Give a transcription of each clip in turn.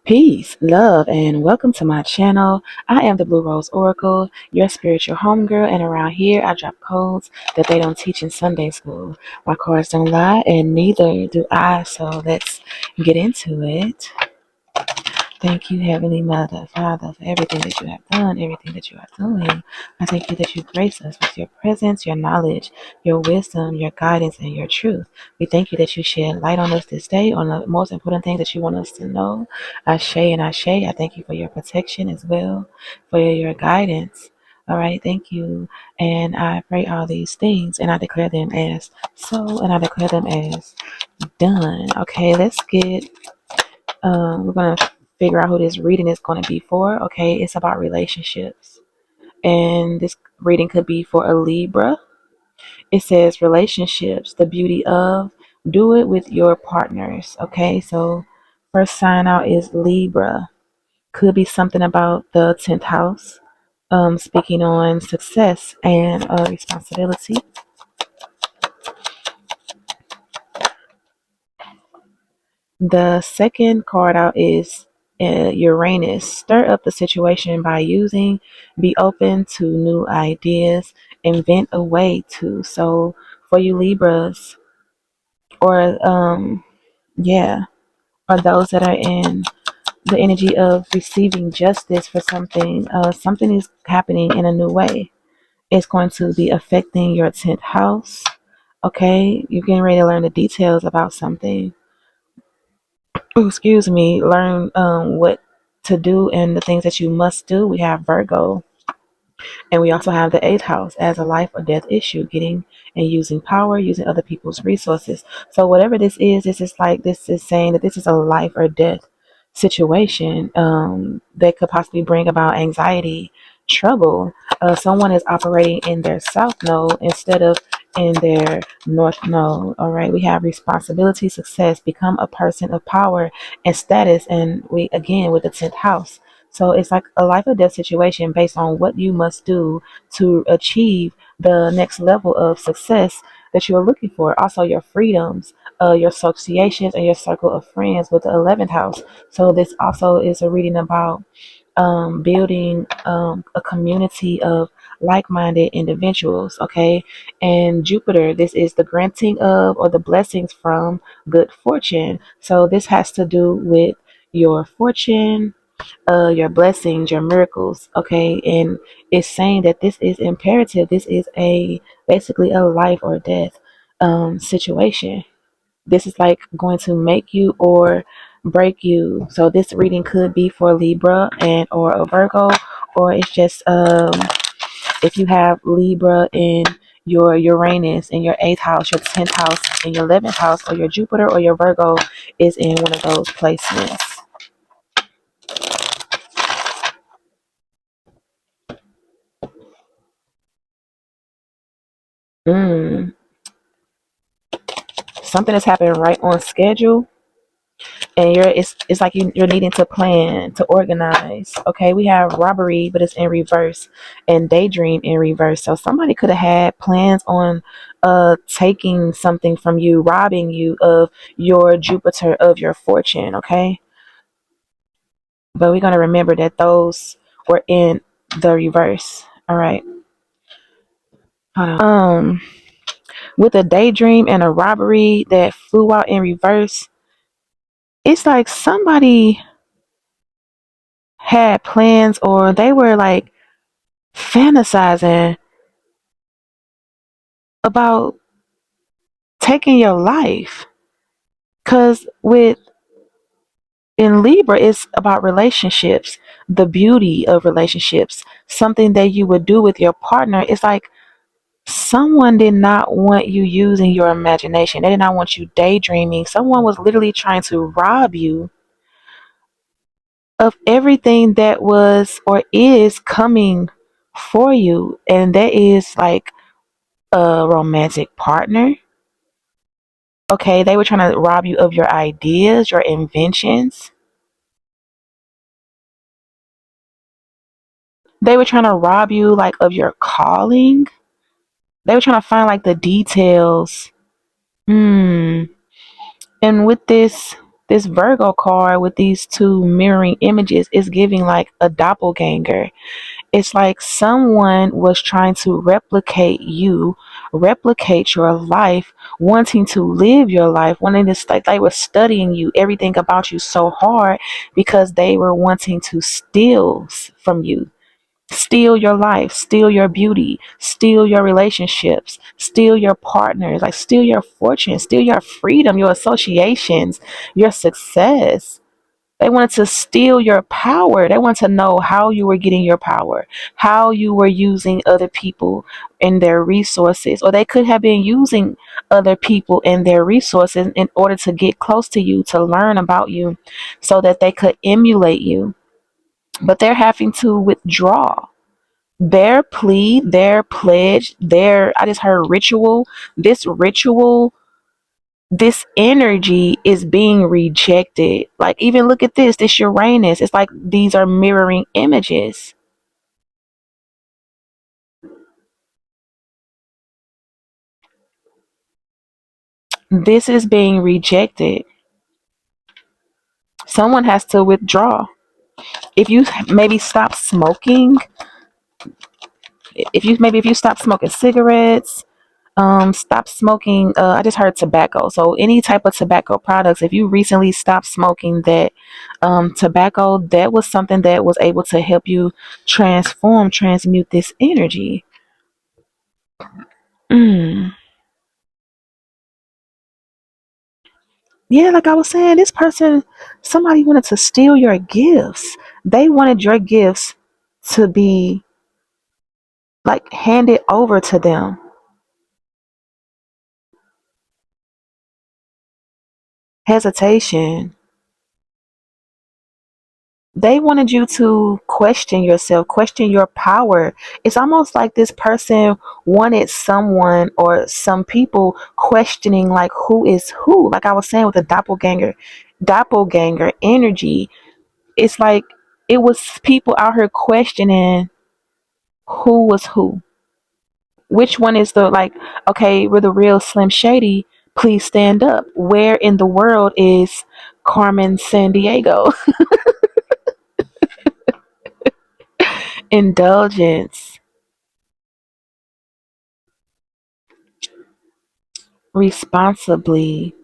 Peace, love, and welcome to my channel. I am the bluRoseOracle, your spiritual homegirl, and around here I drop codes that they don't teach in Sunday school. My cards don't lie, and neither do I, so let's get into it. Thank you, Heavenly Mother, Father, for everything that you have done, everything that you are doing. I thank you that you grace us with your presence, your knowledge, your wisdom, your guidance, and your truth. We thank you that you shed light on us this day on the most important things that you want us to know. Ashe and Ashe, I thank you for your protection as well, for your guidance. All right, thank you. And I pray all these things and I declare them as so and I declare them as done. Okay, let's get we're gonna figure out who this reading is going to be for. Okay, it's about relationships, and this reading could be for a Libra. It says relationships, the beauty of do it with your partners. Okay, so first sign out is Libra. Could be something about the 10th house, speaking on success and responsibility. The second card out is Uranus. Stir up the situation by using, be open to new ideas, invent a way to. So for you Libras, or yeah, or those that are in the energy of receiving justice for something, something is happening in a new way. It's going to be affecting your 10th house. Okay, you're getting ready to learn the details about something. Excuse me, learn what to do and the things that you must do. We have Virgo, and we also have the eighth house as a life or death issue, getting and using power, using other people's resources. So whatever this is like, this is saying that this is a life or death situation that could possibly bring about anxiety, trouble. Someone is operating in their south node instead of in their north node. All right, we have responsibility, success, become a person of power and status, and we again with the 10th house. So it's like a life or death situation based on what you must do to achieve the next level of success that you are looking for. Also, your freedoms, your associations, and your circle of friends with the 11th house. So this also is a reading about building a community of like-minded individuals. Okay, and Jupiter, this is the granting of or the blessings from good fortune. So this has to do with your fortune, your blessings, your miracles. Okay, and it's saying that this is imperative. This is a basically a life or death situation. This is like going to make you or break you. So this reading could be for Libra and or a Virgo, or it's just if you have Libra in your Uranus in your 8th house, your 10th house, in your 11th house, or your Jupiter or your Virgo is in one of those placements. Mm. Something that's happening right on schedule, and it's like you're needing to plan to organize. Okay, we have robbery but it's in reverse, and daydream in reverse. So somebody could have had plans on taking something from you, robbing you of your Jupiter, of your fortune. Okay, but we're going to remember that those were in the reverse. All right. Hold on. With a daydream and a robbery that flew out in reverse, it's like somebody had plans or they were like fantasizing about taking your life. Cause with in Libra, it's about relationships, the beauty of relationships, something that you would do with your partner. It's like someone did not want you using your imagination. They did not want you daydreaming. Someone was literally trying to rob you of everything that was or is coming for you. And that is like a romantic partner. Okay, they were trying to rob you of your ideas, your inventions. They were trying to rob you like of your calling. They were trying to find like the details. And with this, This Virgo card with these two mirroring images is giving like a doppelganger. It's like someone was trying to replicate you, replicate your life, wanting to live your life, wanting to, like, they were studying you, everything about you so hard because they were wanting to steal from you. Steal your life, steal your beauty, steal your relationships, steal your partners, like steal your fortune, steal your freedom, your associations, your success. They wanted to steal your power. They wanted to know how you were getting your power, how you were using other people and their resources, or they could have been using other people and their resources in order to get close to you, to learn about you, so that they could emulate you. But they're having to withdraw their plea, their pledge, their, I just heard ritual. This ritual, this energy is being rejected. Like, even look at this Uranus. It's like these are mirroring images. This is being rejected. Someone has to withdraw. If you maybe stop smoking, if you stop smoking cigarettes, stop smoking, I just heard tobacco, so any type of tobacco products, if you recently stopped smoking that tobacco, that was something that was able to help you transmute this energy. mm. Yeah, like I was saying, this person, somebody wanted to steal your gifts. They wanted your gifts to be like handed over to them. Hesitation. They wanted you to question yourself, question your power. It's almost like this person wanted someone or some people questioning, like, who is who. Like I was saying with the doppelganger energy. It's like it was people out here questioning who was who. Which one is the, like, okay, we're the real Slim Shady. Please stand up. Where in the world is Carmen San Diego? Indulgence. Responsibly.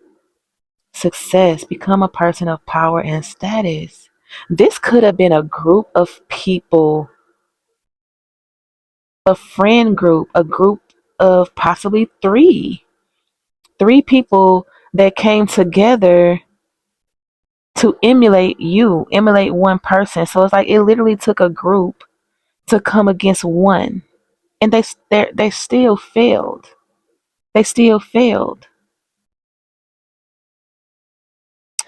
Success. Become a person of power and status. This could have been a group of people, a friend group, a group of possibly three people that came together to emulate you, emulate one person. So it's like it literally took a group to come against one, and they still failed. They still failed.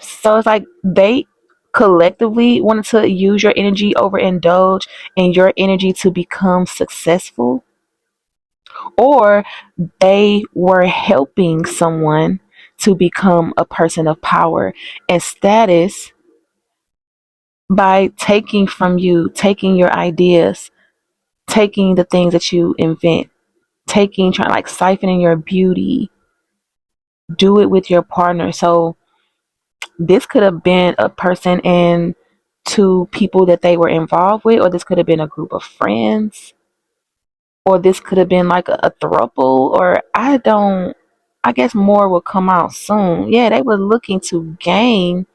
So it's like they collectively wanted to use your energy, overindulge in your energy to become successful, or they were helping someone to become a person of power and status by taking from you, taking your ideas, taking the things that you invent, taking, trying, like, siphoning your beauty, do it with your partner. So this could have been a person and two people that they were involved with, or this could have been a group of friends, or this could have been like a throuple, or I guess more will come out soon. Yeah, they were looking to gain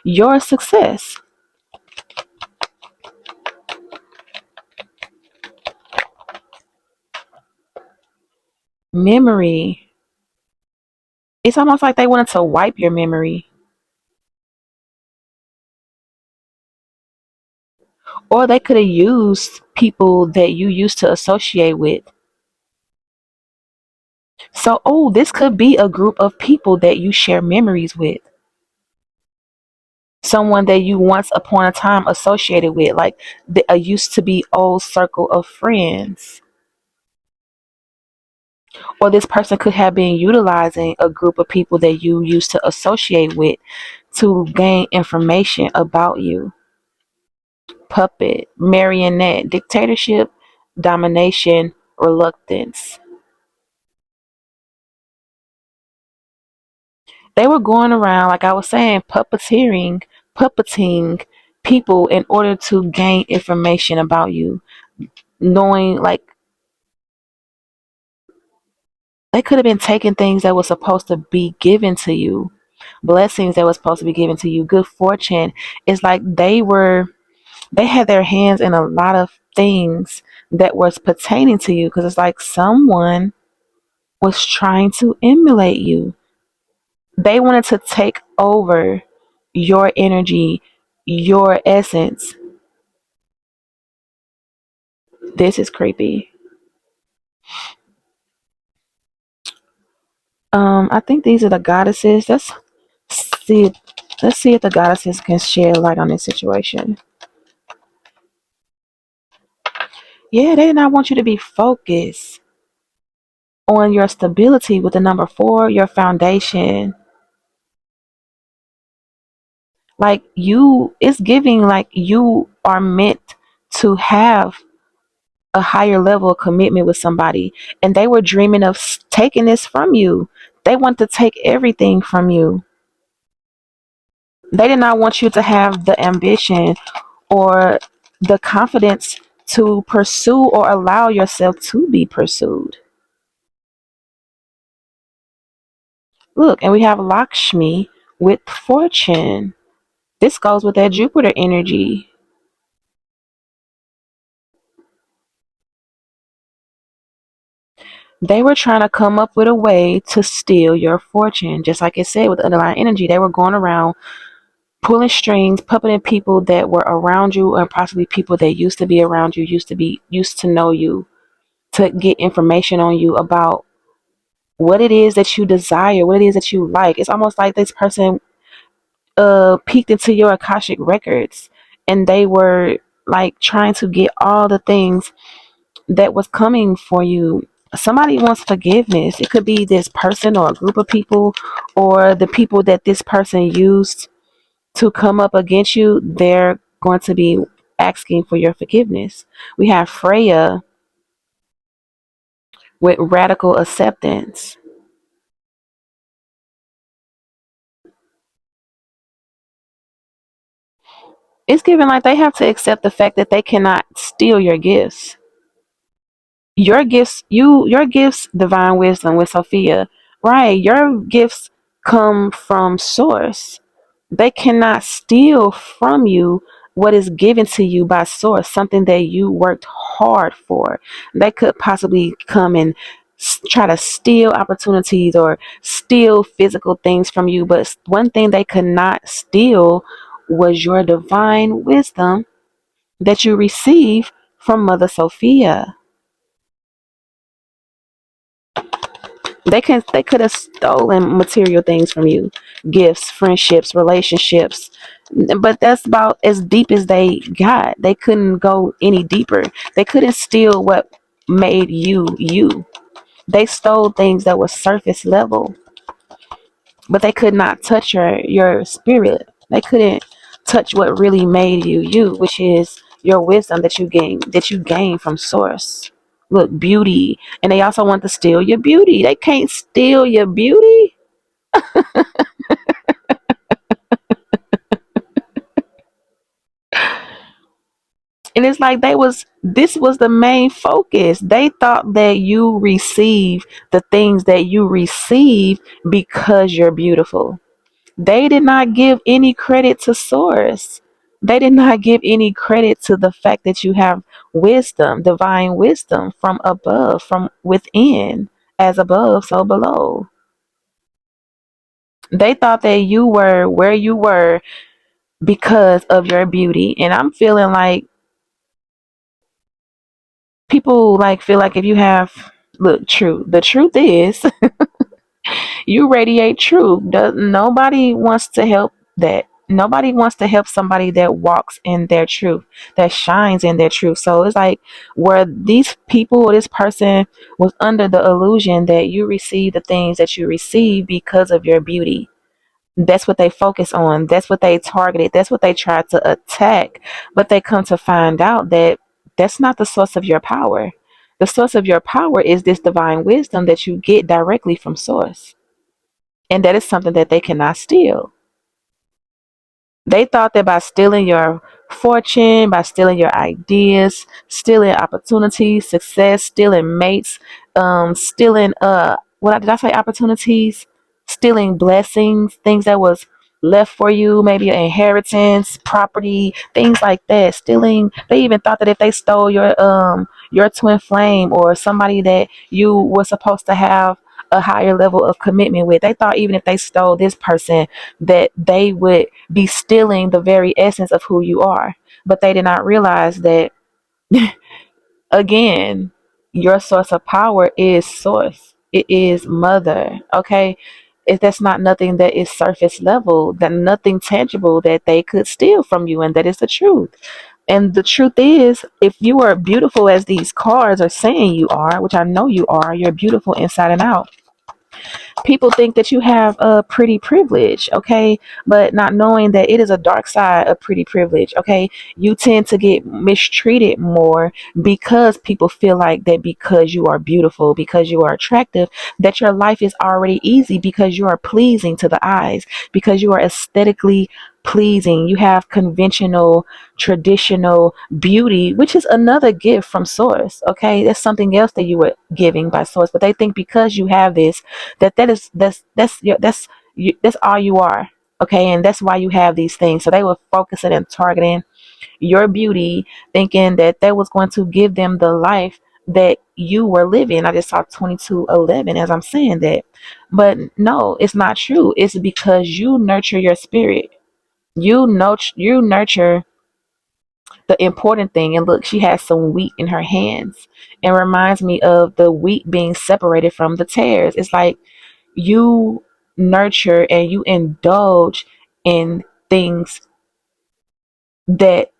your success. Memory. It's almost like they wanted to wipe your memory. Or they could have used people that you used to associate with. So, oh, this could be a group of people that you share memories with. Someone that you once upon a time associated with, like a used to be old circle of friends. Or this person could have been utilizing a group of people that you used to associate with to gain information about you. Puppet, marionette, dictatorship, domination, reluctance. They were going around, like I was saying, puppeting people in order to gain information about you, knowing like they could have been taking things that were supposed to be given to you, blessings that were supposed to be given to you, good fortune. It's like they had their hands in a lot of things that was pertaining to you, because it's like someone was trying to emulate you. They wanted to take over your energy, your essence. This is creepy. I think these are the goddesses. See. Let's see if the goddesses can shed light on this situation. Yeah, they did not want you to be focused on your stability with the number four, your foundation. Like you, it's giving like you are meant to have a higher level of commitment with somebody, and they were dreaming of taking this from you. They want to take everything from you. They did not want you to have the ambition or the confidence to pursue or allow yourself to be pursued. Look, and we have Lakshmi with fortune. This goes with that Jupiter energy. They were trying to come up with a way to steal your fortune. Just like it said with the underlying energy, they were going around pulling strings, puppeting people that were around you, or possibly people that used to be around you, used to know you, to get information on you about what it is that you desire, what it is that you like. It's almost like this person peeked into your Akashic records, and they were like trying to get all the things that was coming for you. Somebody wants forgiveness. It could be this person or a group of people, or the people that this person used to come up against you. They're going to be asking for your forgiveness. We have Freya with radical acceptance. It's given like they have to accept the fact that they cannot steal your gifts. Your gifts, divine wisdom with Sophia, right? Your gifts come from source. They cannot steal from you what is given to you by source, something that you worked hard for. They could possibly come and try to steal opportunities or steal physical things from you, but one thing they could not steal was your divine wisdom that you receive from Mother Sophia. They could have stolen material things from you, gifts, friendships, relationships, but that's about as deep as they got. They couldn't go any deeper. They couldn't steal what made you you. They stole things that were surface level, but they could not touch your spirit. They couldn't touch what really made you you, which is your wisdom that you gain from source. Look, beauty, and they also want to steal your beauty. They can't steal your beauty. And it's like this was the main focus. They thought that you receive the things that you receive because you're beautiful. They did not give any credit to source. They did not give any credit to the fact that you have wisdom, divine wisdom from above, from within, as above, so below. They thought that you were where you were because of your beauty. And I'm feeling like people like feel like if you have, look, the truth is you radiate truth. Nobody wants to help that. Nobody wants to help somebody that walks in their truth, that shines in their truth. So it's like where these people or this person was under the illusion that you receive the things that you receive because of your beauty. That's what they focus on. That's what they targeted. That's what they tried to attack. But they come to find out that that's not the source of your power. The source of your power is this divine wisdom that you get directly from source. And that is something that they cannot steal. They thought that by stealing your fortune, by stealing your ideas, stealing opportunities, success, stealing mates, stealing what did I say? Opportunities, stealing blessings, things that was left for you, maybe an inheritance, property, things like that. Stealing. They even thought that if they stole your twin flame or somebody that you were supposed to have a higher level of commitment with, they thought even if they stole this person that they would be stealing the very essence of who you are. But they did not realize that, again, your source of power is source. It is mother. Okay. If that's not nothing that is surface level, that nothing tangible that they could steal from you, and that is the truth. And the truth is, if you are beautiful as these cards are saying you are, which I know you are, you're beautiful inside and out. People think that you have a pretty privilege, okay, but not knowing that it is a dark side of pretty privilege, okay. You tend to get mistreated more because people feel like that because you are beautiful, because you are attractive, that your life is already easy because you are pleasing to the eyes, because you are aesthetically pleasing. You have conventional, traditional beauty, which is another gift from source, okay. That's something else that you were giving by source, but they think because you have this, that is that's all you are, okay, and that's why you have these things. So they were focusing and targeting your beauty, thinking that that was going to give them the life that you were living. I just saw 2211 as I'm saying that, but no, it's not true. It's because you nurture your spirit. You nurture the important thing. And look, she has some wheat in her hands, and reminds me of the wheat being separated from the tares. It's like you nurture and you indulge in things that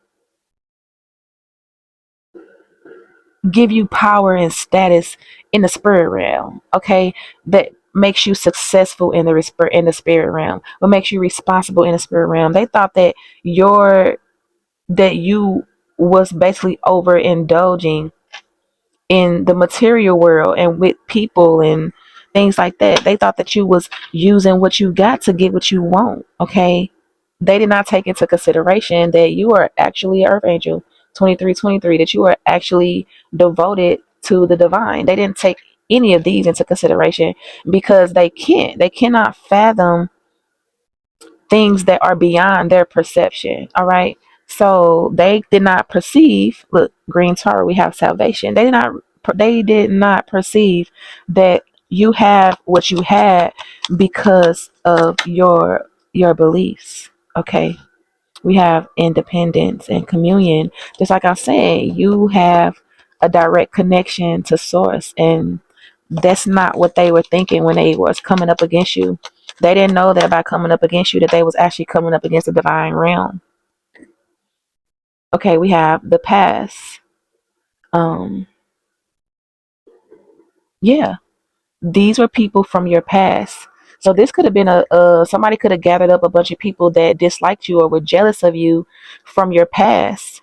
give you power and status in the spirit realm, okay, that makes you successful in the spirit realm, what makes you responsible in the spirit realm. They thought that you was basically overindulging in the material world and with people and things like that. They thought that you was using what you got to get what you want. Okay. They did not take into consideration that you are actually an earth angel, 2323, that you are actually devoted to the divine. They didn't take any of these into consideration because they cannot fathom things that are beyond their perception. All right. So they did not perceive, look, green Torah, we have salvation. They did not perceive that you have what you had because of your beliefs. Okay. We have independence and communion. Just like I'm saying, you have a direct connection to source, and that's not what they were thinking when they was coming up against you. They didn't know that by coming up against you that they was actually coming up against the divine realm. Okay, we have the past. Um, yeah, these were people from your past. So this could have been somebody could have gathered up a bunch of people that disliked you or were jealous of you from your past.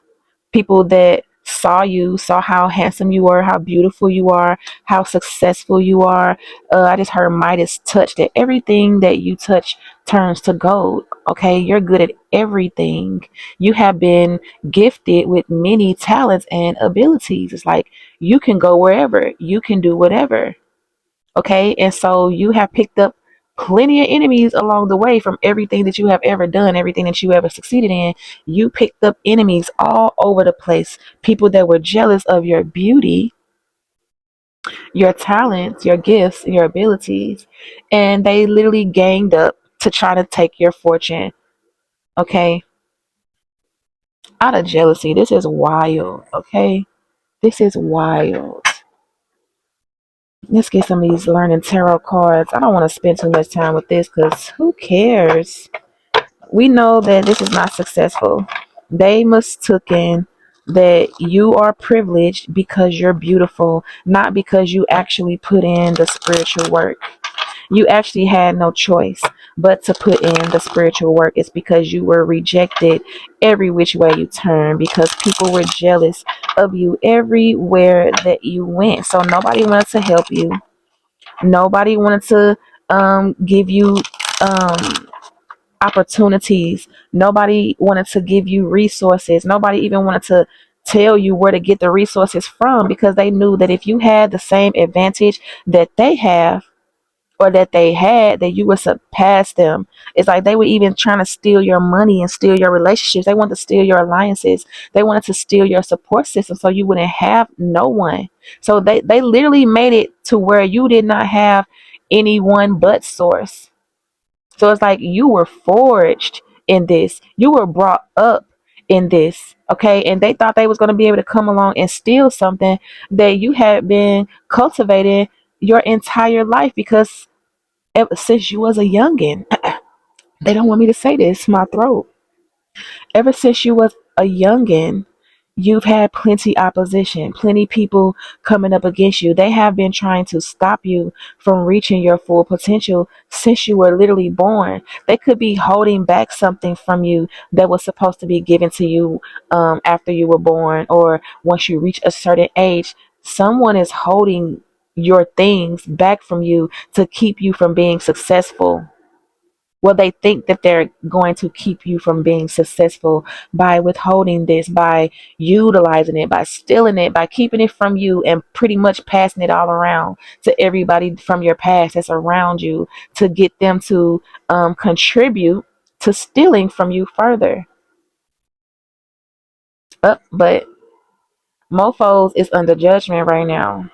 People that saw you, saw how handsome you were, how beautiful you are, how successful you are. I just heard Midas touch that everything that you touch turns to gold. Okay, you're good at everything. You have been gifted with many talents and abilities. It's like you can go wherever, you can do whatever. Okay, and so you have picked up plenty of enemies along the way from everything that you have ever done, everything that you ever succeeded in. You picked up enemies all over the place, people that were jealous of your beauty, your talents, your gifts, your abilities, and they literally ganged up to try to take your fortune. Okay, out of jealousy. This is wild. Okay, this is wild. Let's get some of these learning tarot cards. I don't want to spend too much time with this because who cares? We know that this is not successful. They mistaken that you are privileged because you're beautiful, not because you actually put in the spiritual work. You actually had no choice but to put in the spiritual work. It's because you were rejected every which way you turn, because people were jealous of you everywhere that you went. So nobody wanted to help you. Nobody wanted to give you um opportunities. Nobody wanted to give you resources. Nobody even wanted to tell you where to get the resources from, because they knew that if you had the same advantage that they have, or that they had, that you would surpass them. It's like they were even trying to steal your money and steal your relationships. They wanted to steal your alliances. They wanted to steal your support system so you wouldn't have no one. So they literally made it to where you did not have anyone but source. So it's like you were forged in this. You were brought up in this. Okay. And they thought they was going to be able to come along and steal something that you had been cultivating your entire life, because ever since you was a youngin, they don't want me to say this, my throat. Ever since you was a youngin, you've had plenty opposition, plenty people coming up against you. They have been trying to stop you from reaching your full potential since you were literally born. They could be holding back something from you that was supposed to be given to you after you were born, or once you reach a certain age. Someone is holding your things back from you to keep you from being successful. Well, they think that they're going to keep you from being successful by withholding this, by utilizing it, by stealing it, by keeping it from you and pretty much passing it all around to everybody from your past that's around you, to get them to contribute to stealing from you further. But mofos is under judgment right now.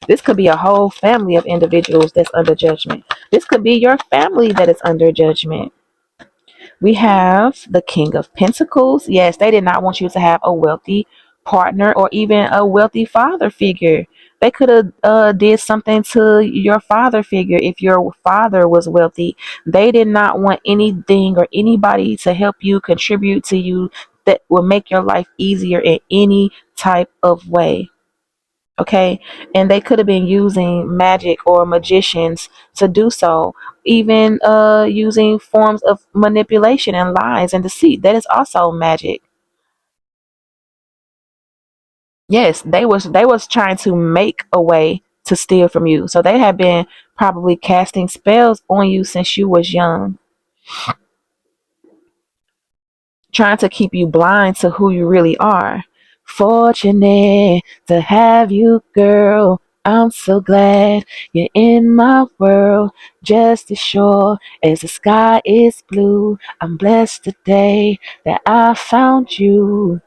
This could be a whole family of individuals that's under judgment. This could be your family that is under judgment. We have the King of Pentacles. Yes, they did not want you to have a wealthy partner or even a wealthy father figure. They could have did something to your father figure if your father was wealthy. They did not want anything or anybody to help you, contribute to you, that will make your life easier in any type of way. Okay, and they could have been using magic or magicians to do so, even using forms of manipulation and lies and deceit. That is also magic. Yes, they was trying to make a way to steal from you, so they have been probably casting spells on you since you was young, trying to keep you blind to who you really are. Fortunate to have you, girl. I'm so glad you're in my world, just as sure as the sky is blue. I'm blessed today that I found you.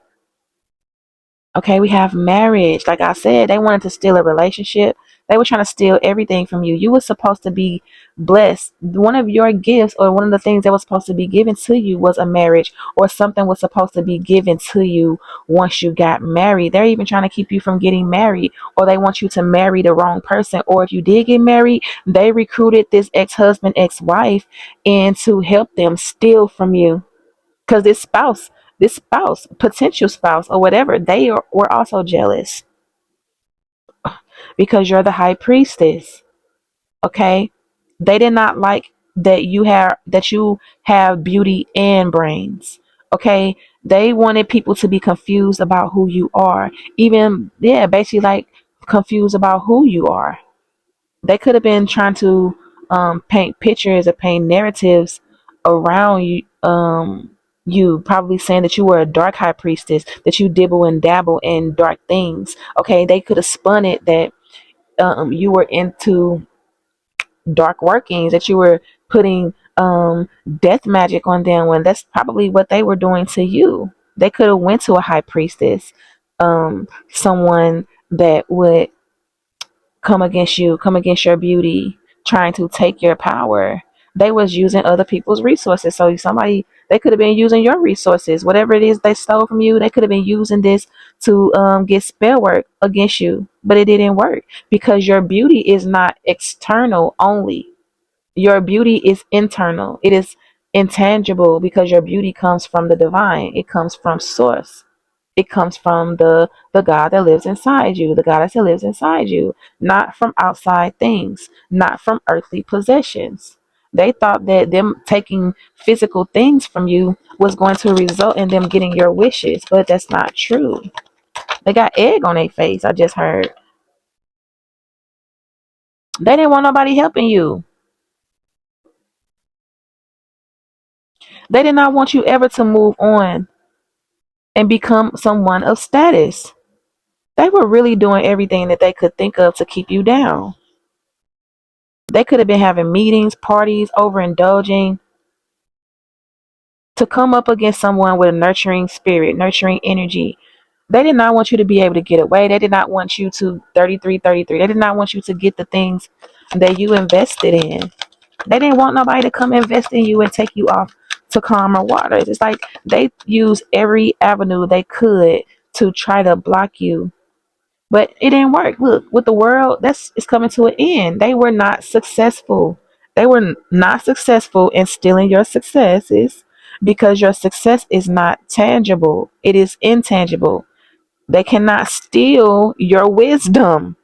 Okay, we have marriage. Like I said, they wanted to steal a relationship. They were trying to steal everything from you. You were supposed to be blessed. One of your gifts, or one of the things that was supposed to be given to you, was a marriage, or something was supposed to be given to you once you got married. They're even trying to keep you from getting married, or they want you to marry the wrong person. Or if you did get married, they recruited this ex-husband, ex-wife, and to help them steal from you. Because this spouse, potential spouse or whatever, were also jealous because you're the high priestess. Okay, they did not like that you have beauty and brains. Okay, they wanted people to be confused about who you are, even, yeah, basically like confused about who you are. They could have been trying to paint pictures or paint narratives around you, you probably saying that you were a dark high priestess, that you dibble and dabble in dark things. Okay, they could have spun it that you were into dark workings, that you were putting death magic on them, when that's probably what they were doing to you. They could have went to a high priestess, someone that would come against you, come against your beauty, trying to take your power. They was using other people's resources. So somebody, they could have been using your resources, whatever it is they stole from you. They could have been using this to get spell work against you, but it didn't work because your beauty is not external only. Your beauty is internal. It is intangible because your beauty comes from the divine. It comes from source. It comes from the God that lives inside you, the goddess that lives inside you, not from outside things, not from earthly possessions. They thought that them taking physical things from you was going to result in them getting your wishes, but that's not true. They got egg on their face, I just heard. They didn't want nobody helping you. They did not want you ever to move on and become someone of status. They were really doing everything that they could think of to keep you down. They could have been having meetings, parties, overindulging to come up against someone with a nurturing spirit, nurturing energy. They did not want you to be able to get away. They did not want you to 33, 33. They did not want you to get the things that you invested in. They didn't want nobody to come invest in you and take you off to calmer waters. It's like they used every avenue they could to try to block you. But it didn't work. Look, with the world, that's it's coming to an end. They were not successful. They were not successful in stealing your successes because your success is not tangible. It is intangible. They cannot steal your wisdom.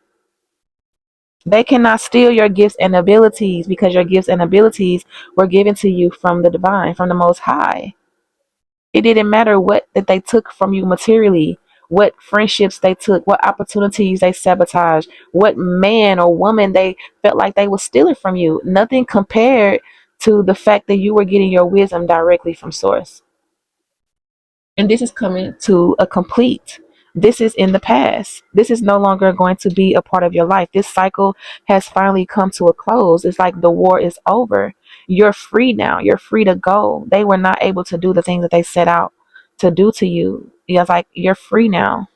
They cannot steal your gifts and abilities because your gifts and abilities were given to you from the divine, from the most high. It didn't matter what that they took from you materially, what friendships they took, what opportunities they sabotaged, what man or woman they felt like they were stealing from you. Nothing compared to the fact that you were getting your wisdom directly from source. And this is coming to a complete. This is in the past. This is no longer going to be a part of your life. This cycle has finally come to a close. It's like the war is over. You're free now. You're free to go. They were not able to do the things that they set out to do to you. It's like you're free now.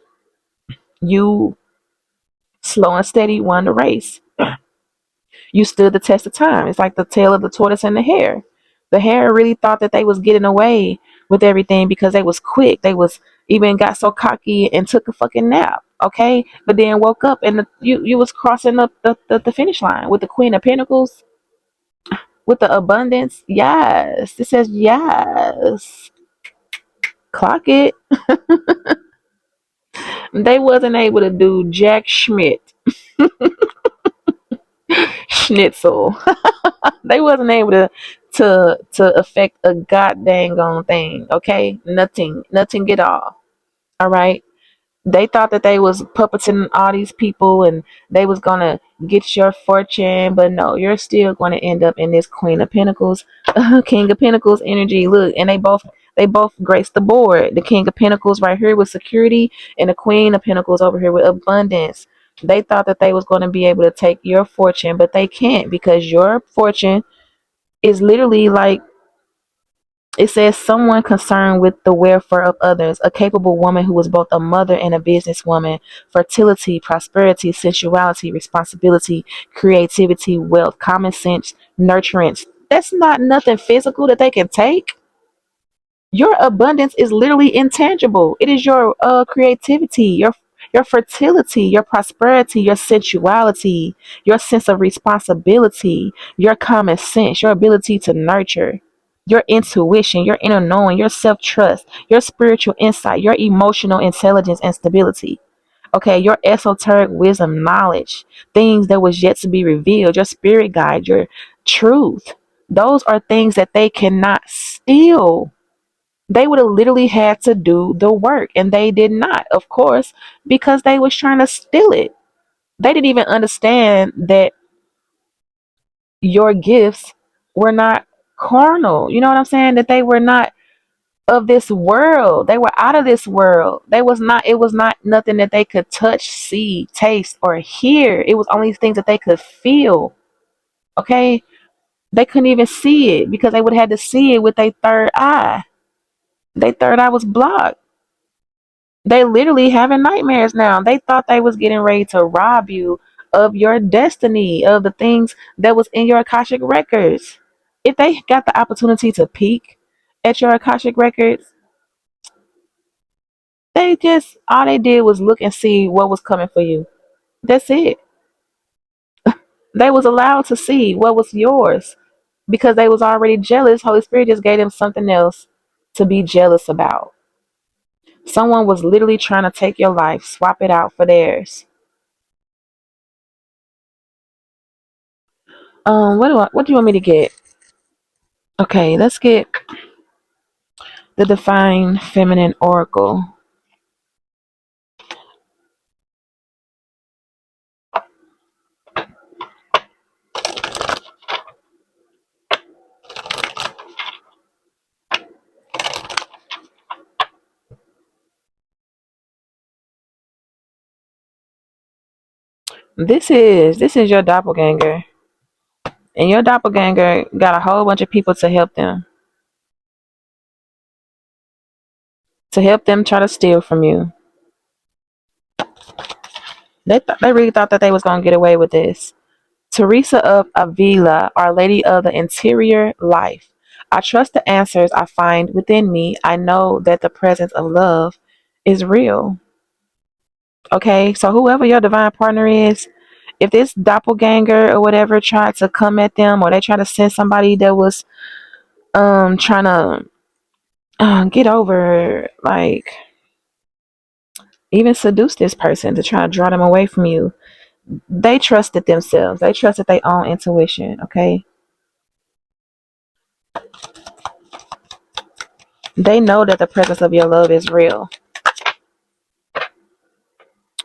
You slow and steady won the race. You stood the test of time. It's like the tale of the tortoise and the hare. The hare really thought that they was getting away with everything because they was quick. They was even got so cocky and took a fucking nap. Okay, but then woke up and you was crossing up the finish line with the Queen of Pentacles, with the abundance. Yes, it says yes. Clock it. They wasn't able to do Jack Schmidt schnitzel. They wasn't able to affect a god dang on thing. Okay, nothing at all. All right. They thought that they was puppeting all these people and they was gonna get your fortune, but no, you're still gonna end up in this Queen of Pentacles, King of Pentacles energy. Look, and they both grace the board. The King of Pentacles right here with security, and the Queen of Pentacles over here with abundance. They thought that they was going to be able to take your fortune, but they can't because your fortune is literally like it says someone concerned with the welfare of others, a capable woman who was both a mother and a businesswoman, fertility, prosperity, sensuality, responsibility, creativity, wealth, common sense, nurturance. That's not nothing physical that they can take. Your abundance is literally intangible. It is your creativity, your fertility, your prosperity, your sensuality, your sense of responsibility, your common sense, your ability to nurture, your intuition, your inner knowing, your self trust, your spiritual insight, your emotional intelligence and stability. Okay, your esoteric wisdom, knowledge, things that was yet to be revealed, your spirit guide, your truth. Those are things that they cannot steal. They would have literally had to do the work and they did not, of course, because they was trying to steal it. They didn't even understand that your gifts were not carnal. You know what I'm saying? That they were not of this world. They were out of this world. They was not it was not nothing that they could touch, see, taste, or hear. It was only things that they could feel. Okay? They couldn't even see it because they would have had to see it with their third eye. Their third eye was blocked. They literally having nightmares now. They thought they was getting ready to rob you of your destiny, of the things that was in your Akashic records. If they got the opportunity to peek at your Akashic records, they just all they did was look and see what was coming for you. That's it. They was allowed to see what was yours because they was already jealous. Holy Spirit just gave them something else to be jealous about. Someone was literally trying to take your life, swap it out for theirs. What do you want me to get? Okay, let's get the Divine Feminine Oracle. This is your doppelganger, and your doppelganger got a whole bunch of people to help them try to steal from you. They really thought that they was gonna get away with this. Teresa of Avila, Our Lady of the Interior Life. I trust the answers I find within me. I know that the presence of love is real. Okay, so whoever your divine partner is, if this doppelganger or whatever tried to come at them, or they try to send somebody that was trying to get over, like even seduce this person to try to draw them away from you, they trusted themselves. They trusted their own intuition. Okay, they know that the presence of your love is real.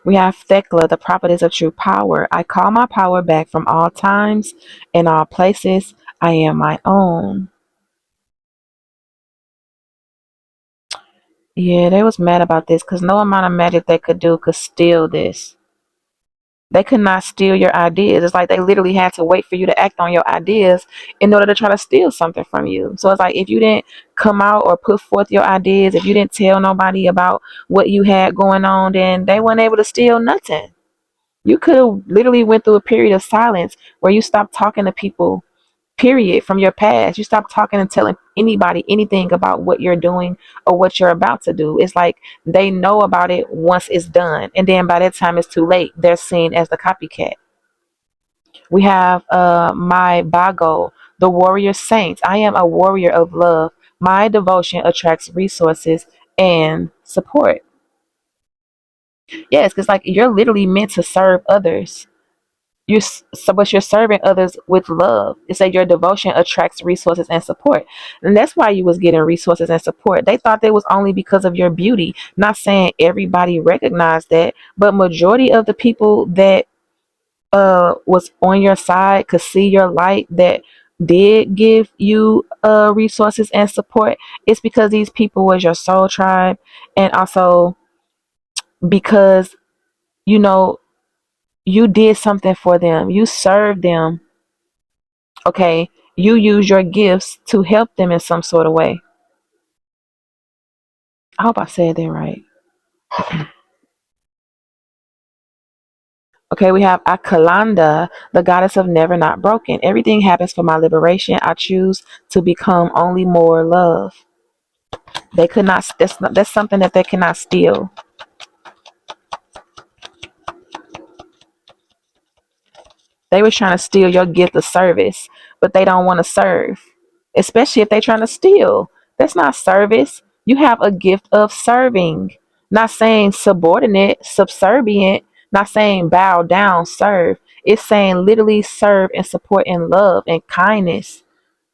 We have Thecla, the prophetess of true power. I call my power back from all times and all places. I am my own. Yeah, they was mad about this because no amount of magic they could do could steal this. They could not steal your ideas. It's like they literally had to wait for you to act on your ideas in order to try to steal something from you. So it's like if you didn't come out or put forth your ideas, if you didn't tell nobody about what you had going on, then they weren't able to steal nothing. You could have literally went through a period of silence where you stopped talking to people, period, from your past. You stopped talking and telling anybody anything about what you're doing or what you're about to do. It's like they know about it once it's done, and then by that time it's too late. They're seen as the copycat. We have my Bago, the warrior saint. I am a warrior of love. My devotion attracts resources and support. Yes, because like you're literally meant to serve others. But you're serving others with love. It said your devotion attracts resources and support, and that's why you was getting resources and support. They thought that was only because of your beauty. Not saying everybody recognized that, but majority of the people that was on your side could see your light, that did give you resources and support. It's because these people was your soul tribe, and also because you know you did something for them, you served them. Okay, you use your gifts to help them in some sort of way. I hope I said that right. Okay, we have Akalanda, the goddess of never not broken. Everything happens for my liberation. I choose to become only more love. They could not. That's something that they cannot steal. They were trying to steal your gift of service, but they don't want to serve, especially if they're trying to steal. That's not service. You have a gift of serving. Not saying subordinate, subservient, not saying bow down, serve. It's saying literally serve and support in love and kindness.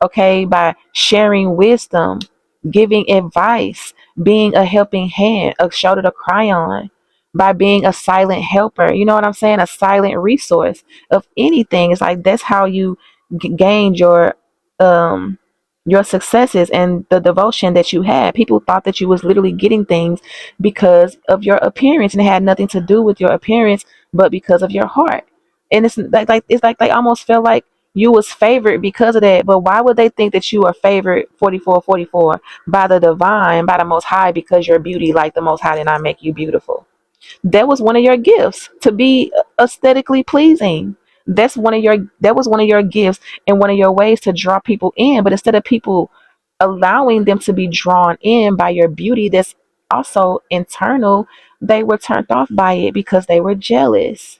Okay, by sharing wisdom, giving advice, being a helping hand, a shoulder to cry on, by being a silent helper. You know what I'm saying? A silent resource of anything. It's like that's how you gained um your successes and the devotion that you had. People thought that you was literally getting things because of your appearance, and it had nothing to do with your appearance, but because of your heart. And it's like they almost felt like you was favored because of that. But why would they think that you are favored 44 by the divine, by the most high, because your beauty like the most high did not make you beautiful? That was one of your gifts, to be aesthetically pleasing. That was one of your gifts and one of your ways to draw people in. But instead of people allowing them to be drawn in by your beauty that's also internal, they were turned off by it because they were jealous.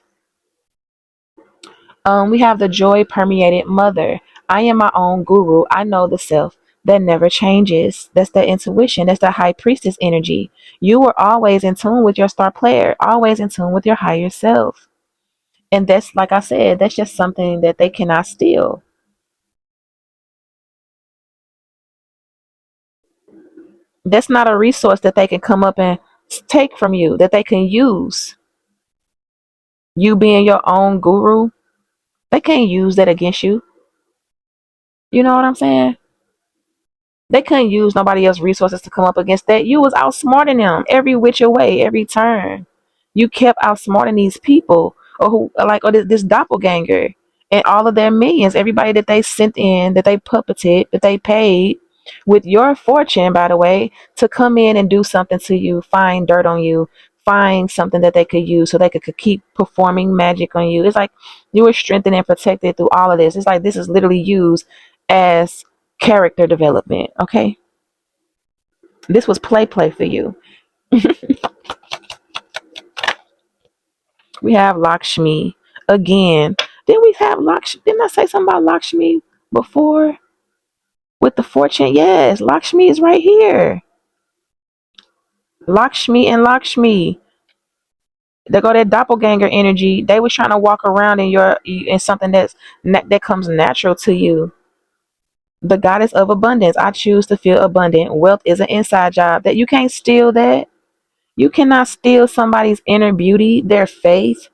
We have the joy permeated mother. I am my own guru. I know the self that never changes. That's the intuition. That's the high priestess energy. You were always in tune with your star player, always in tune with your higher self. And that's, like I said, that's just something that they cannot steal. That's not a resource that they can come up and take from you, that they can use. You being your own guru, they can't use that against you. You know what I'm saying? They couldn't use nobody else's resources to come up against that. You was outsmarting them every which way, every turn. You kept outsmarting these people. or who like or this doppelganger and all of their millions, everybody that they sent in, that they puppeted, that they paid with your fortune, by the way, to come in and do something to you, find dirt on you, find something that they could use so they could keep performing magic on you. It's like you were strengthened and protected through all of this. It's like this is literally used as character development. Okay, this was play for you. We have Lakshmi again. Didn't we have Lakshmi? Didn't I say something about Lakshmi before with the fortune? Yes, Lakshmi is right here. Lakshmi and Lakshmi. They go that doppelganger energy. They was trying to walk around in something that comes natural to you. The goddess of abundance. I choose to feel abundant. Wealth is an inside job. That you can't steal that. You cannot steal somebody's inner beauty, their faith.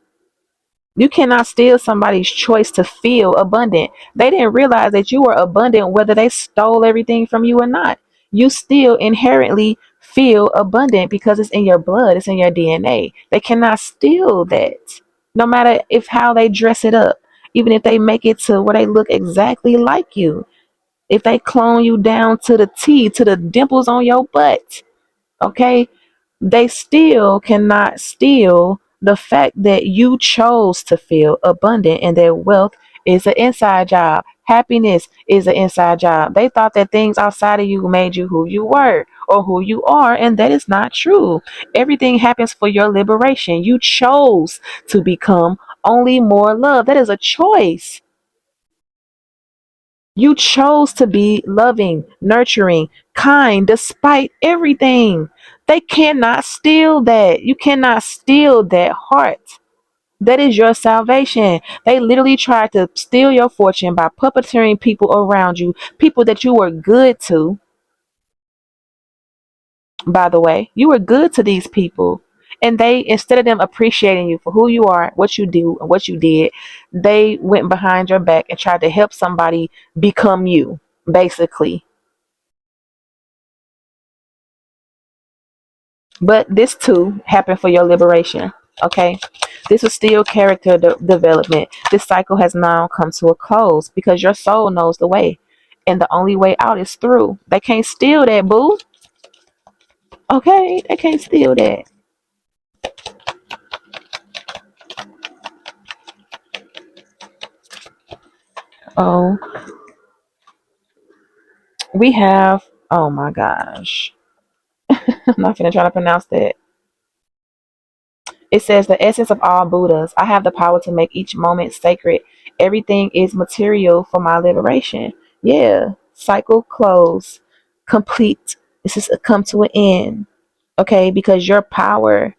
You cannot steal somebody's choice to feel abundant. They didn't realize that you were abundant whether they stole everything from you or not. You still inherently feel abundant because it's in your blood, it's in your DNA. They cannot steal that. No matter if how they dress it up, even if they make it to where they look exactly like you, if they clone you down to the T, to the dimples on your butt, okay? They still cannot steal the fact that you chose to feel abundant and that wealth is an inside job. Happiness is an inside job. They thought that things outside of you made you who you were or who you are, and that is not true. Everything happens for your liberation. You chose to become only more love. That is a choice. You chose to be loving, nurturing, kind, despite everything. They cannot steal that. You cannot steal that heart. That is your salvation. They literally tried to steal your fortune by puppeteering people around you, people that you were good to, by the way. You were good to these people. And they, instead of them appreciating you for who you are, what you do, and what you did, they went behind your back and tried to help somebody become you, basically. But this too happened for your liberation. Okay. This is still character development. This cycle has now come to a close because your soul knows the way. And the only way out is through. They can't steal that, boo. Okay. They can't steal that. Oh, we have, oh my gosh. I'm not going to try to pronounce that. It says the essence of all Buddhas. I have the power to make each moment sacred. Everything is material for my liberation. Yeah. Cycle close. Complete. This is a come to an end. Okay, because your power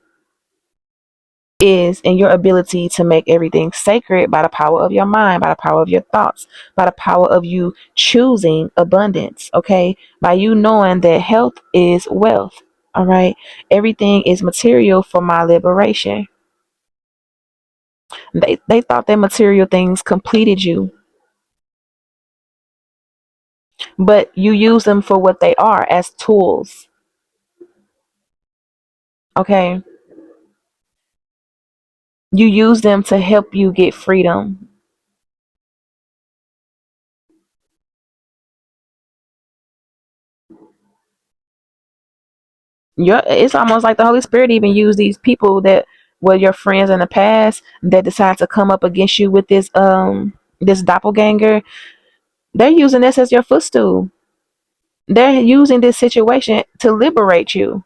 is in your ability to make everything sacred by the power of your mind, by the power of your thoughts, by the power of you choosing abundance. Okay, by you knowing that health is wealth. All right, everything is material for my liberation. They thought that material things completed you, but you use them for what they are, as tools. Okay, you use them to help you get freedom. It's almost like the Holy Spirit even used these people that were your friends in the past that decide to come up against you with this doppelganger. They're using this as your footstool. They're using this situation to liberate you.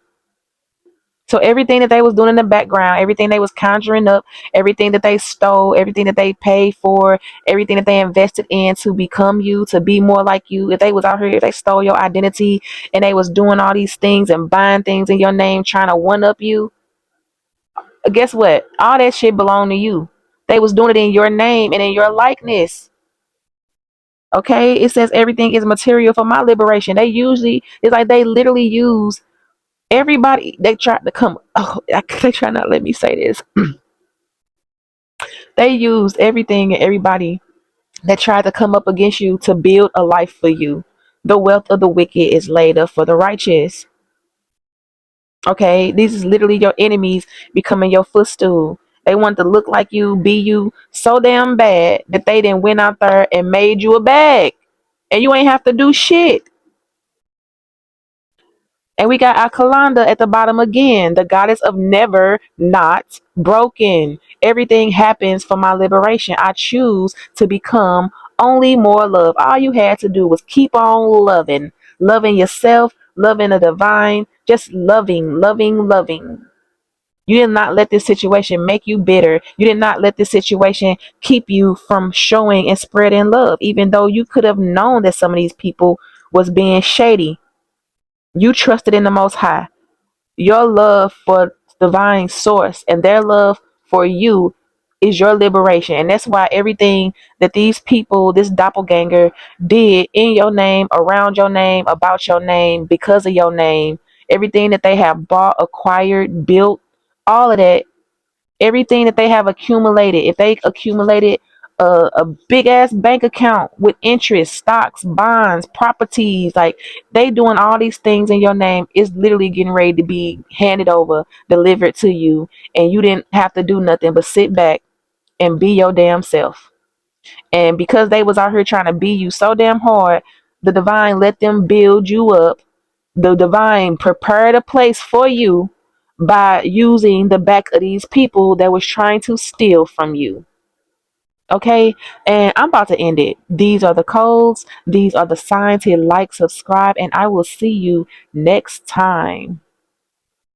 So everything that they was doing in the background, everything they was conjuring up, everything that they stole, everything that they paid for, everything that they invested in to become you, to be more like you. If they was out here, if they stole your identity and they was doing all these things and buying things in your name, trying to one up you, guess what? All that shit belonged to you. They was doing it in your name and in your likeness. Okay, it says everything is material for my liberation. They usually, it's like they literally use everybody. They try to come. Oh, they try not to let me say this. They used everything and everybody that tried to come up against you to build a life for you. The wealth of the wicked is laid up for the righteous. Okay, these is literally your enemies becoming your footstool. They wanted to look like you, be you so damn bad that they then went out there and made you a bag. And you ain't have to do shit. And we got our Kalanda at the bottom again, the goddess of never not broken. Everything happens for my liberation. I choose to become only more love. All you had to do was keep on loving, loving yourself, loving the divine, just loving, loving, loving. You did not let this situation make you bitter. You did not let this situation keep you from showing and spreading love, even though you could have known that some of these people was being shady. You trusted in the Most High. Your love for divine source and their love for you is your liberation. And that's why everything that these people, this doppelganger, did in your name, around your name, about your name, because of your name, everything that they have bought, acquired, built, all of that, everything that they have accumulated, if they accumulated a big ass bank account with interest, stocks, bonds, properties, like they doing all these things in your name, is literally getting ready to be handed over, delivered to you, and you didn't have to do nothing but sit back and be your damn self. And because they was out here trying to be you so damn hard, the divine let them build you up. The divine prepared a place for you by using the back of these people that was trying to steal from you. Okay, and I'm about to end it. These are the codes, these are the signs. Hit like, subscribe, and I will see you next time.